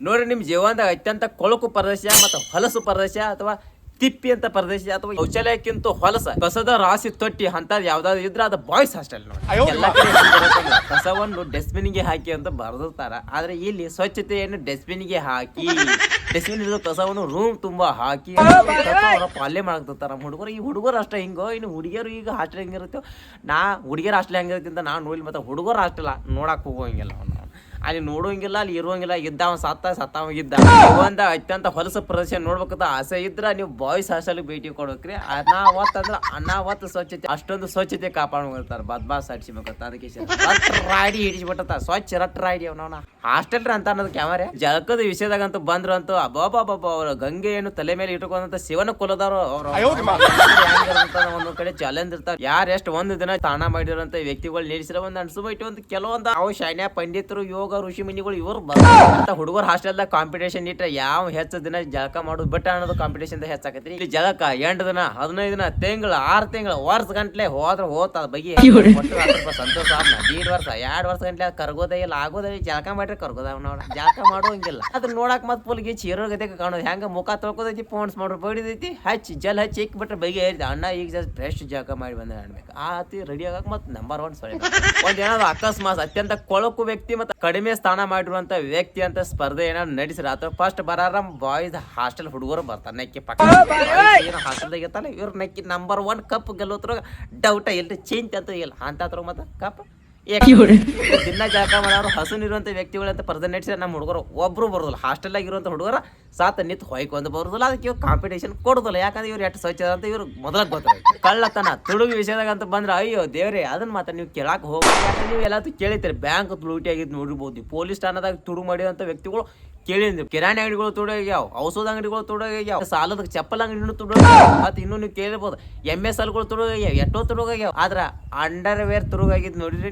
ನೋಡ್ರಿ ನಿಮ್ ಜೀವನದಾಗ ಅತ್ಯಂತ ಕೊಳಕು ಪ್ರದೇಶ ಮತ್ತು ಹೊಲಸು ಪ್ರದೇಶ ಅಥವಾ ತಿಪ್ಪಿ ಅಂತ ಪ್ರದೇಶ ಅಥವಾ ಶೌಚಾಲಯಕ್ಕಿಂತ ಹೊಲಸ ಕಸದ ರಾಶಿ ತೊಟ್ಟಿ ಅಂತದ್ ಯಾವ್ದಾದ್ರು ಇದ್ರೆ ಅದು ಬಾಯ್ಸ್ ಹಾಸ್ಟೆಲ್ ನೋಡಿ. ಎಲ್ಲ ಕಡೆ ಕಸವನ್ನು ಡಸ್ಟ್ಬಿನ್ ಗೆ ಹಾಕಿ ಅಂತ ಬರ್ದಿರ್ತಾರ, ಆದ್ರೆ ಇಲ್ಲಿ ಸ್ವಚ್ಛತೆಯನ್ನು ಡಸ್ಟ್ಬಿನ್ ಗೆ ಹಾಕಿ ಡಸ್ಟ್ಬಿನ್ ಇರೋ ಕಸವನ್ನು ರೂಮ್ ತುಂಬಾ ಹಾಕಿ ಪಾಲನೆ ಮಾಡ್ತಿರ್ತಾರ ನಮ್ಮ ಹುಡುಗರು. ಈ ಹುಡುಗರು ಅಷ್ಟೇ ಹಿಂಗೋ, ಇನ್ನು ಹುಡುಗಿಯರು ಈಗ ಹಾಸ್ಟೆಲ್ ಹೆಂಗಿರುತ್ತೆ, ನಾ ಹುಡುಗಿಯರ ಹಾಸ್ಟೆಲ್ ಹೆಂಗಿರುತ್ತೆ ಅಂತ ನಾನು ನೋಡಿ, ಮತ್ತೆ ಹುಡುಗರು ಹಾಸ್ಟೆಲ್ ನೋಡಕ್ ಹೋಗೋಂಗಿಲ್ಲ, ಅಲ್ಲಿ ನೋಡೋಂಗಿಲ್ಲ, ಅಲ್ಲಿ ಇರುವಂಗಿಲ್ಲ. ಇದ್ದಾವ ಸತ್ತಾವ ಇದ್ದ ಒಂದು ಅತ್ಯಂತ ಹೊಲಸ ಪ್ರದೇಶ ನೋಡ್ಬೇಕಂತ ಆಸೆ ಇದ್ರ ನೀವು ಬಾಯ್ಸ್ ಹಾಸ್ಟೆಲ್ ಭೇಟಿ ಕೊಡ್ಬೇಕ್ರಿ. ಅನಾವತ್ ಸ್ವಚ್ಛತೆ, ಅಷ್ಟೊಂದು ಸ್ವಚ್ಛತೆ ಕಾಪಾಡ್ಕೊಳ್ತಾರ, ಬದ್ಮಾಸ್ ಹಡ್ಸಿಬೇಕಂತ. ಅದಕ್ಕೆ ರಾಡಿ ಹಿಡಿಸ್ಬಿಟ್ಟ ಸ್ವಚ್ಛ ರಟ್ ರಾಡಿ ಅವನವನ ಹಾಸ್ಟೆಲ್ ಅಂತ ಅನ್ನೋದು ಕ್ಯಾಮರೆ. ಜಳಕದ ವಿಷಯದಾಗಂತೂ ಬಂದ್ರು ಅಂತೂ ಅಬ್ಬಾಬಾಬ ಅವ್ರ ಗಂಗೆಯನ್ನು ತಲೆ ಮೇಲೆ ಇಟ್ಕೊಂಡಂತ ಶಿವನ ಕುಲದವ್ರು ಅವ್ರು ಒಂದೊಂದ್ ಕಡೆ ಚಾಲೆಂಜ್ ಇರ್ತಾರ. ಯಾರ ಎಷ್ಟು ಒಂದು ದಿನ ಸ್ನಾನ ಮಾಡಿರಂತ ವ್ಯಕ್ತಿಗಳು ನಿಲ್ಲಿಸಿರ ಒಂದ್ ಅನ್ಸುಬಿಟ್ಟು ಒಂದು ಕೆಲವೊಂದು ಅವು ಶಾನ್ಯ ಪಂಡಿತರು, ಯೋಗ ಋಷಿ ಮುನಿಗಳು ಇವರು ಬರ್ತಾರೆ. ಹುಡುಗರು ಹಾಸ್ಟೆಲ್ದಾಗ ಕಾಂಪಿಟೇಷನ್ ಇಟ್ರೆ ಯಾವ ಹೆಚ್ಚು ದಿನ ಜಳಕ ಮಾಡೋದು ಬೆಟ್ಟ ಅನ್ನೋದು ಕಾಂಪಿಟೇಷನ್ ಹೆಚ್ಚಾಕೈತಿ. ಇಲ್ಲಿ ಜಳಕ 8 ದಿನ 15 ದಿನ ತಿಂಗಳು 6 ತಿಂಗಳು ವರ್ಷ ಗಂಟ್ಲೆ ಹೋದ್ರ ಹೋತ ಬಗೆ ಸಂತೋಷ. 1.5 ವರ್ಷ 2 ವರ್ಷ ಗಂಟ್ಲೆ ಕರ್ಗೋದೇ ಇಲ್ಲ, ಆಗೋದೇ ಜಳಕ ಮಾಡ್ರೆ ಕರ್ಗೋದಾವ್ ನೋಡ. ಜಳಕ ಮಾಡೋಂಗಿಲ್ಲ ಅದ್ರ ನೋಡಕ್ ಮತ್ ಪುಲ್ಗೆ ಚೀರೋ ಗತೆ ಕಾಣೋದು. ಹೆಂಗ ಮುಖ ತೊಳ್ಕೋದೈತಿ, ಫೋನ್ಸ್ ಮಾಡ್ರು ಬಡಿದೈತಿ, ಹಚ್ಚಿ ಜಲ್ ಹಚ್ಚಿ ಇಕ್ ಬಿಟ್ರೆ ಬಗೆ ಏರಿದ ಅಣ್ಣ ಈಗ ಜಸ್ಟ್ ಫ್ರೆಶ್ ಜಳಕ ಮಾಡಿ ಬಂದ ಅನ್ಬೇಕು. ಆತಿ ರೆಡಿ ಆಗಕ್ ಮತ್ ನಂಬರ್ 1 ಸೊಳ್ಳೆ. ಒಂದ್ ಏನಾದ್ರು ಅಕಸ್ಮಾತ್ ಅತ್ಯಂತ ಕೊಳಕು ವ್ಯಕ್ತಿ ಮತ್ತೆ ಕಡಿಮೆ ಸ್ಥಾನ ಮಾಡಿರುವಂತ ವ್ಯಕ್ತಿ ಅಂತ ಸ್ಪರ್ಧೆ ಏನಾದ್ರು ನಡೆಸಿರ ಅಥವಾ ಫಸ್ಟ್ ಬರಾರ ಬಾಯ್ಸ್ ಹಾಸ್ಟೆಲ್ ಹುಡುಗರು ಬರ್ತಾರೆ. ನೆಕ್ಕಿ ಪಕ್ಕ ಹಾಸ್ಟೆಲ್ದಾಗ ಇರ್ತಾನೆ ಇವ್ರ ನೆಕ್ಕಿ ನಂಬರ್ 1 ಕಪ್ ಗೆಲ್ಲೋತ್ರ ಡೌಟ ಇಲ್ರಿ, ಚಿಂತೆ ಅಂತ ಇಲ್ಲ ಅಂತ ಮತ್ತ ಕಪ್ ದಿನ ಜಳಕ ಮಾಡೋರು ಹಸುನಿರುವಂತ ವ್ಯಕ್ತಿಗಳು ಅಂತ ಸ್ಪರ್ಧೆ ನಡೆಸಿದ್ರೆ ನಮ್ಮ ಹುಡುಗರು ಒಬ್ರು ಬರೋದಿಲ್ಲ. ಹಾಸ್ಟೆಲ್ ಆಗಿರುವಂತ ಹುಡುಗರ ಸಾತ ನಿಂತು ಹೊಯ್ಕೊಂಡ್ ಬರೋದಿಲ್ಲ. ಅದಕ್ಕೆ ಇವ್ರು ಕಾಂಪಿಟೇಷನ್ ಕೊಡುದಿಲ್ಲ, ಯಾಕಂದ್ರೆ ಇವ್ರು ಎಷ್ಟು ಸ್ವಚ್ಛ ಅಂತ ಇವ್ರು ಮೊದಲ ಗೊತ್ತಾಗ. ಕಳ್ಳತನ ತುಡುಗು ವಿಷಯದಾಗ ಅಂತ ಬಂದ್ರೆ ಅಯ್ಯೋ ದೇವ್ರೆ ಅದನ್ನ ಮಾತ್ರ ನೀವು ಕೇಳಾಕ ಹೋಗ್ಬೇಕು. ಯಾಕಂದ್ರೆ ನೀವು ಎಲ್ಲಾದ್ರು ಕೇಳಿತೀರಿ, ಬ್ಯಾಂಕ್ ಲೂಟಿ ಆಗಿದ್ದು ನೋಡಿರ್ಬೋದು, ಪೊಲೀಸ್ ಠಾಣದಾಗ ತುಡು ಮಾಡಿದಂತ ವ್ಯಕ್ತಿಗಳು ಕೇಳಿದ್ರಿ, ಕಿರಾಣಿ ಅಂಗಡಿಗಳು ತುಡೋಗ್ಯಾವ, ಔಷಧ ಅಂಗಡಿಗಳು ತುಡೋಗ್ಯಾವ, ಸಾಲದ ಚಪ್ಪಲ್ ಅಂಗಡಿನೂ ತುಡೋಗ್ಯಾವ, ಮತ್ತೆ ಇನ್ನೂ ನೀವು ಕೇಳಿರ್ಬೋದು MSL ಗಳು ತುಡೋಗ್ಯಾವ, ಎಷ್ಟೋ ತುಡುಗಾಗ್ಯಾವ. ಆದ್ರ ಅಂಡರ್ ವೇರ್ ತುಡುಗಾಗಿದ್ ನೋಡಿದ್ರಿ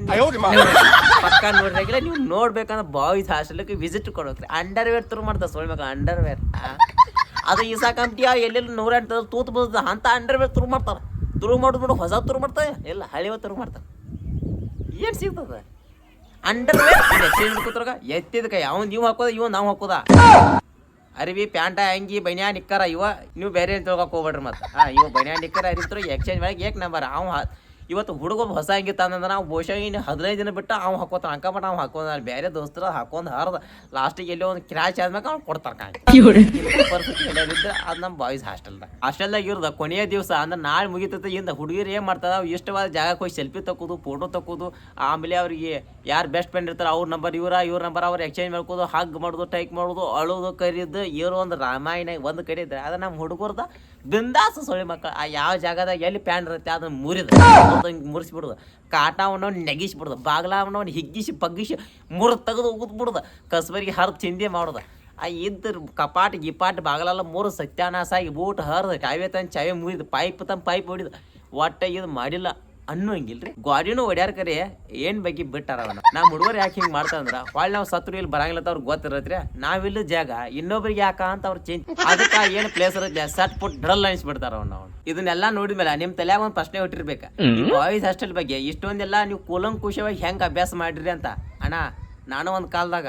ಪಕ್ಕ ನೋಡಿರಾಗಿಲ್ಲ. ನೀವು ನೋಡ್ಬೇಕಂದ್ರೆ ಬಾಯ್ಸ್ ಹಾಸ್ಟೆಲ್ಗೆ ವಿಸಿಟ್ ಕೊಡ್ಬೇಕ್ರಿ. ಅಂಡರ್ ವೇರ್ ತುರು ಮಾಡ್ತಾರೆ ಸೊಳ್ಬೇಕು, ಅಂಡರ್ ವೇರ್ ಅದು ಈಸಾ ಕಂಪ್ನಿಯ ಎಲ್ಲೆಲ್ಲಿ 108 ತೂತ್ ಬದ ಅಂತ ಅಂಡರ್ ವೇರ್ ತುರು ಮಾಡ್ತಾರ. ತುರು ಮಾಡೋದು ಹೊಸ ತುರು ಮಾಡ್ತಾರೆ, ಎಲ್ಲ ಹಳಿವ ತುರು ಮಾಡ್ತಾರೆ. ಏನ್ ಸಿಗ್ತದ ಅಂಡರ್ ವೇರ್ ಕೂತ್ರಾಗ ಎತ್ತಿದ ಕೈ ಅವ್ನು ನೀವು ಹಾಕೋದ ಇವ ನಾವು ಹಾಕೋದ. ಅರಿವಿ ಪ್ಯಾಂಟ ಅಂಗಿ ಬನ್ಯಾ ನಿಕ್ಕರ ಇವ ನೀವು ಬೇರೆ ಏನು ತಿಳ್ಕೊಕ್ ಹೋಗ್ಬೇಡ್ರಿ. ಮತ್ತೆ ಇವ ಬನ್ಯಾ ನಿಕ್ಕರ ಅರಿತ್ರ ಎಕ್ಸ್ಚೇಂಜ್ ಮಾಡಿ ಏಕ್ ನಂಬರ್ ಅವ್ ಇವತ್ತು ಹುಡುಗ ಹೊಸ ಅಂಗಿ ತಂದ್ರೆ ನಾವು ಬಹುಶಃ ಇನ್ನು 15 ದಿನ ಬಿಟ್ಟು ಅವ್ನು ಹಾಕೋತಾನ. ಅಂಕಪಟ್ಟ ಅವ್ನು ಹಾಕೋದ ಬೇರೆ ದೋಸ್ತರ ಹಾಕೊಂಡ್ ಹರ್ದ ಲಾಸ್ಟಿಗೆ ಎಲ್ಲೋ ಒಂದು ಕ್ರಾಶ್ ಆದ್ಮೇಲೆ ಅವ್ನು ಕೊಡ್ತಾರ. ಪರಿಸ್ಥಿತಿ ಎಲ್ಲರಿದ್ರೆ ಅದು ನಮ್ಮ ಬಾಯ್ಸ್ ಹಾಸ್ಟೆಲ್ದಾಗ ಇರೋದ ಕೊನೆಯ ದಿವಸ ಅಂದ್ರೆ ನಾಳೆ ಮುಗಿತೈತೆ. ಇಂದ ಹುಡುಗಿರು ಏನು ಮಾಡ್ತಾರ, ಅವ್ರು ಇಷ್ಟವಾದ ಜಾಗಕ್ಕೆ ಹೋಗಿ ಸೆಲ್ಫಿ ತಕ್ಕೋದು, ಫೋಟೋ ತಕ್ಕೋದು, ಆಮೇಲೆ ಅವ್ರಿಗೆ ಯಾರು ಬೆಸ್ಟ್ ಫ್ರೆಂಡ್ ಇರ್ತಾರೆ ಅವ್ರ ನಂಬರ್ ಇವ್ರ ನಂಬರ್ ಅವ್ರು ಎಕ್ಸ್ಚೇಂಜ್ ಮಾಡ್ಕೋದು, ಹಗ್ ಮಾಡೋದು, ಟೈಕ್ ಮಾಡೋದು, ಅಳೋದು, ಕರಿಯೋದು, ಇರೋ ಒಂದು ರಾಮಾಯಣ ಒಂದು ಕಡೆ ಇದ್ರೆ ಅದು ನಮ್ಮ ಹುಡುಗರ್ದ ಬಿಂದಾಸ ಸೊಳ್ಳೆ ಮಕ್ಕಳು. ಆ ಯಾವ ಜಾಗದಾಗ ಎಲ್ಲಿ ಪ್ಯಾಂಡ್ ಇರುತ್ತೆ ಅದನ್ನ ಮುರಿಸ್ಬಿಡುದು, ಕಾಟವನ್ನು ನೆಗಿಸ್ಬಿಡುದು, ಬಾಗ್ಲವನ್ನು ಹಿಗ್ಗಿಸಿ ಪಗ್ಗಿಸಿ ತೆಗೆದು ಉಗಿದ್ಬಿಡುದು, ಕಸ್ಬರಿಗೆ ಹರಿದು ಚಿಂದಿ ಮಾಡೋದು. ಇದ್ರ ಕಪಾಟ್ ಗಿಪಾಟ್ ಬಾಗಲೆಲ್ಲ ಮೂರು ಸತ್ಯಾನಾಶ ಆಗಿ ಬೂಟ್ ಹರಿದು ಚಾವೆ ತಂದು ಚಾವೆ ಮುರಿದು ಪೈಪ್ ಹೊಡಿದು ಒಟ್ಟ ಇದು ಮಾಡಿಲ್ಲ ಅನ್ನೋಂಗಿಲ್ರಿ. ಗಾಡಿನೂ ಹೊಡ್ಯಾರ ಕರೆ ಏನ್ ಬಗ್ಗೆ ಬಿಟ್ಟಾರ ಅವನ. ನಮ್ಮ ಹುಡುಗರು ಯಾಕೆ ಹಿಂಗೆ ಮಾಡ್ತಾರಂದ್ರ ಹೊಳ್ಳಿ ನಾವು ಸತ್ರು ಇಲ್ಲಿ ಬರಂಗಿಲ್ಲ ಅಂತ ಅವ್ರಿಗೆ ಗೊತ್ತಿರತ್ರಿ. ನಾವಿಲ್ಲ ಜಾಗ ಇನ್ನೊಬ್ರಿಗೆ ಯಾಕ ಅಂತ ಅವ್ರು ಚೇಂಜ್ ಅದಕ್ಕೆ ಏನು ಪ್ಲೇಸ್ ಇರುತ್ತೆ ಸಟ್ ಪುಟ್ ಡ್ರಲ್ ಅನಿಸ್ಬಿಡ್ತಾರ ಅವ್ನ. ಇದನ್ನೆಲ್ಲ ನೋಡಿದ್ಮೇಲೆ ನಿಮ್ ತಲೆಯಾಗ ಒಂದು ಪ್ರಶ್ನೆ ಹುಟ್ಟಿರ್ಬೇಕ, ಬಾಯ್ಸ್ ಹಾಸ್ಟೆಲ್ ಬಗ್ಗೆ ಇಷ್ಟೊಂದೆಲ್ಲ ನೀವು ಕೂಲಂಕುಷವಾಗಿ ಹೆಂಗ್ ಅಭ್ಯಾಸ ಮಾಡಿರಿ ಅಂತ. ಅಣ್ಣ ನಾನು ಒಂದ್ ಕಾಲದಾಗ